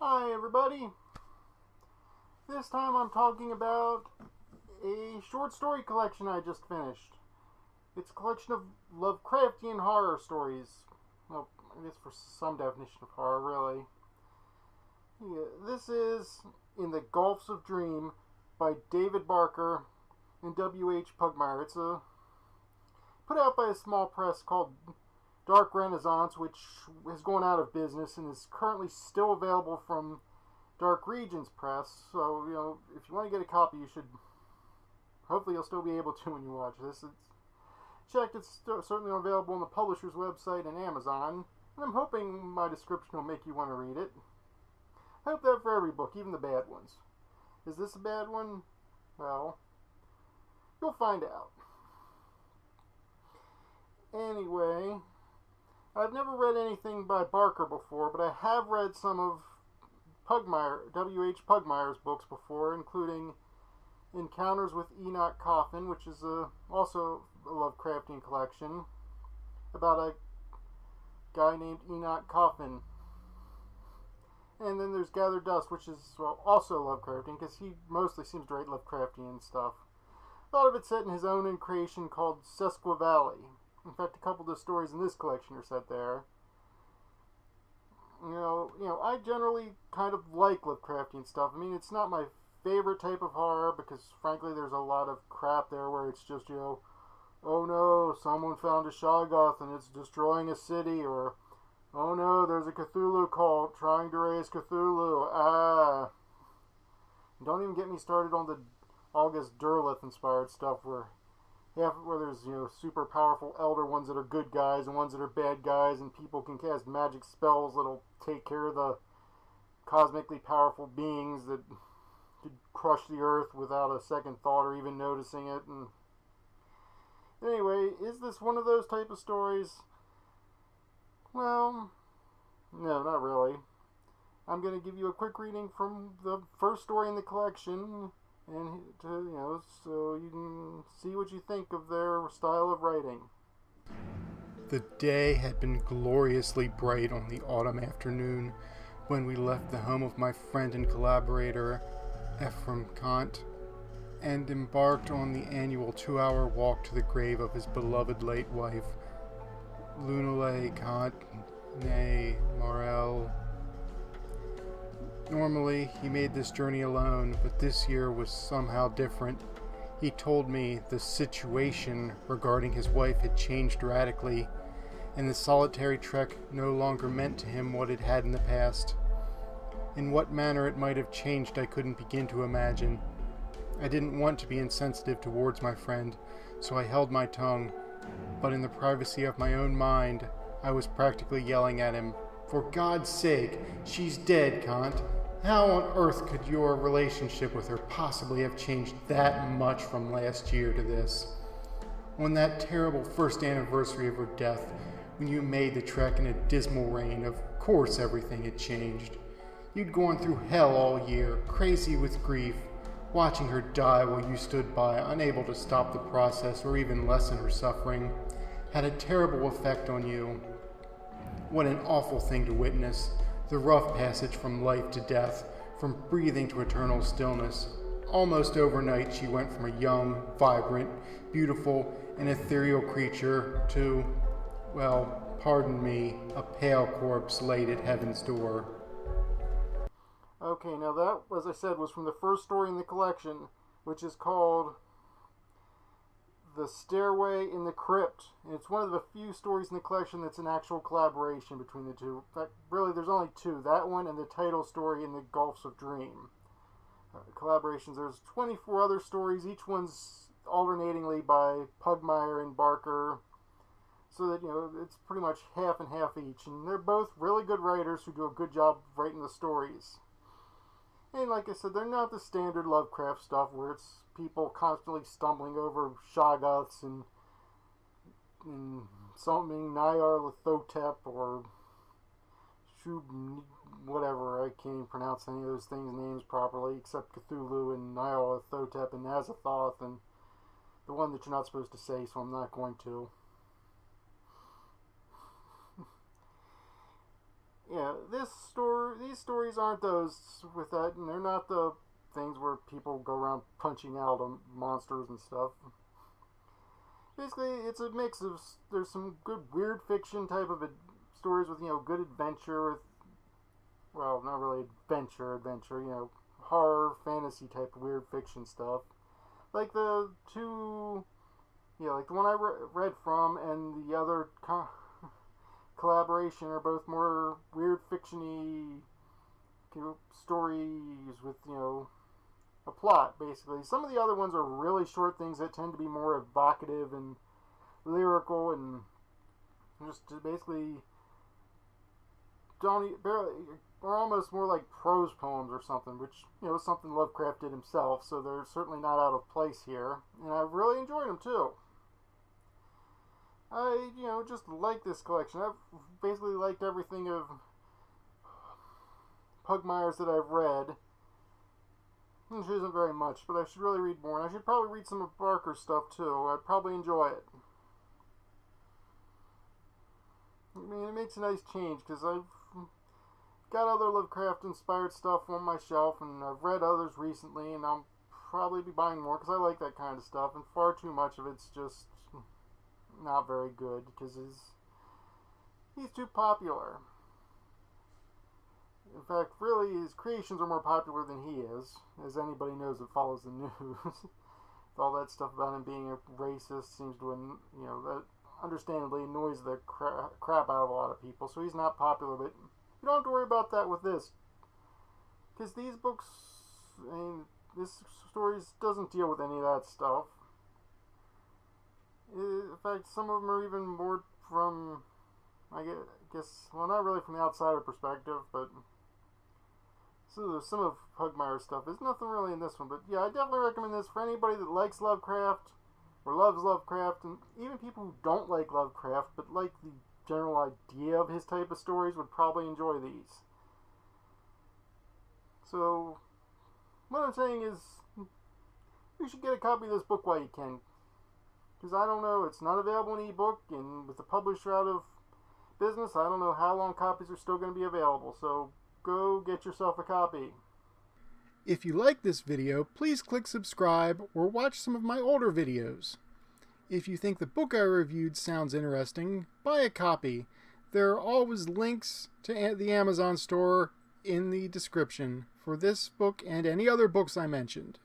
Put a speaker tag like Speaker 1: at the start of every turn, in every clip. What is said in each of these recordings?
Speaker 1: Hi everybody! This time I'm talking about a short story collection I just finished. It's a collection of Lovecraftian horror stories. Well, I guess for some definition of horror, really. This is In the Gulfs of Dream by David Barker and W.H. Pugmire. It's put out by a small press called Dark Renaissance, which has gone out of business and is currently still available from Dark Regions Press. So, if you want to get a copy, you should. Hopefully, you'll still be able to when you watch this. It's certainly available on the publisher's website and Amazon. And I'm hoping my description will make you want to read it. I hope that for every book, even the bad ones. Is this a bad one? Well, you'll find out. Anyway, I've never read anything by Barker before, but I have read some of W.H. Pugmire's books before, including Encounters with Enoch Coffin, which is also a Lovecraftian collection, about a guy named Enoch Coffin. And then there's Gather Dust, which is also Lovecraftian, because he mostly seems to write Lovecraftian stuff. A lot of it's set in his own creation called Sesqua Valley. In fact, a couple of the stories in this collection are set there. I generally kind of like Lovecraftian stuff. I mean, it's not my favorite type of horror because, frankly, there's a lot of crap there where it's just, oh no, someone found a shoggoth and it's destroying a city, or oh no, there's a Cthulhu cult trying to raise Cthulhu. Don't even get me started on the August Derleth inspired stuff where there's super powerful elder ones that are good guys and ones that are bad guys, and people can cast magic spells that'll take care of the cosmically powerful beings that could crush the earth without a second thought or even noticing it. And anyway, is this one of those type of stories? Well, no, not really. I'm going to give you a quick reading from the first story in the collection, and so you can see what you think of their style of writing.
Speaker 2: The day had been gloriously bright on the autumn afternoon when we left the home of my friend and collaborator, Ephraim Kant, and embarked on the annual 2-hour walk to the grave of his beloved late wife, Lunale Kant, née Morel. Normally, he made this journey alone, but this year was somehow different. He told me the situation regarding his wife had changed radically, and the solitary trek no longer meant to him what it had in the past. In what manner it might have changed I couldn't begin to imagine. I didn't want to be insensitive towards my friend, so I held my tongue, but in the privacy of my own mind, I was practically yelling at him, "For God's sake, she's dead, Kant. How on earth could your relationship with her possibly have changed that much from last year to this? On that terrible first anniversary of her death, when you made the trek in a dismal rain, of course everything had changed. You'd gone through hell all year, crazy with grief, watching her die while you stood by, unable to stop the process or even lessen her suffering, had a terrible effect on you. What an awful thing to witness. The rough passage from life to death, from breathing to eternal stillness. Almost overnight she went from a young, vibrant, beautiful, and ethereal creature to, well, pardon me, a pale corpse laid at heaven's door."
Speaker 1: Okay, now that, as I said, was from the first story in the collection, which is called The Stairway in the Crypt. And it's one of the few stories in the collection that's an actual collaboration between the two. In fact, really, there's only two. That one and the title story In the Gulfs of Dream. Collaborations. There's 24 other stories. Each one's alternatingly by Pugmire and Barker. So that, it's pretty much half and half each. And they're both really good writers who do a good job of writing the stories. And like I said, they're not the standard Lovecraft stuff where it's people constantly stumbling over shoggoths and something Nyarlathotep or whatever. I can't even pronounce any of those things' names properly except Cthulhu and Nyarlathotep and Azathoth and the one that you're not supposed to say, so I'm not going to. yeah, these stories aren't those with that, and they're not the things where people go around punching out monsters and stuff. Basically, it's a mix of, there's some good weird fiction type of stories with, good adventure, well, not really adventure, horror, fantasy type of weird fiction stuff. Like the two, like the one I read from and the other collaboration are both more weird fiction-y stories with, a plot, basically. Some of the other ones are really short things that tend to be more evocative and lyrical and just basically are almost more like prose poems or something, which, is something Lovecraft did himself, so they're certainly not out of place here. And I've really enjoyed them, too. I, just like this collection. I've basically liked everything of Pugmire's that I've read. Which isn't very much, but I should really read more. And I should probably read some of Barker's stuff, too. I'd probably enjoy it. I mean, it makes a nice change, because I've got other Lovecraft-inspired stuff on my shelf, and I've read others recently, and I'll probably be buying more, because I like that kind of stuff, and far too much of it's just not very good, because he's too popular. In fact, really, his creations are more popular than he is, as anybody knows that follows the news. All that stuff about him being a racist seems to, that understandably annoys the crap out of a lot of people, so he's not popular, but you don't have to worry about that with this. Because these books, this stories doesn't deal with any of that stuff. In fact, some of them are even more from, I guess, well, not really from the outsider perspective, but so some of Pugmire's stuff. There's nothing really in this one, but yeah, I definitely recommend this for anybody that likes Lovecraft or loves Lovecraft, and even people who don't like Lovecraft but like the general idea of his type of stories would probably enjoy these. So, what I'm saying is, you should get a copy of this book while you can. Because I don't know, it's not available in ebook, and with the publisher out of business, I don't know how long copies are still going to be available, so go get yourself a copy.
Speaker 2: If you like this video, please click subscribe or watch some of my older videos. If you think the book I reviewed sounds interesting, buy a copy. There are always links to the Amazon store in the description for this book and any other books I mentioned.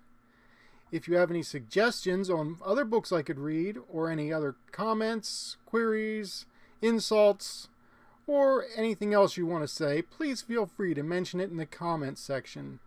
Speaker 2: If you have any suggestions on other books I could read, or any other comments, queries, insults, or anything else you want to say, please feel free to mention it in the comments section.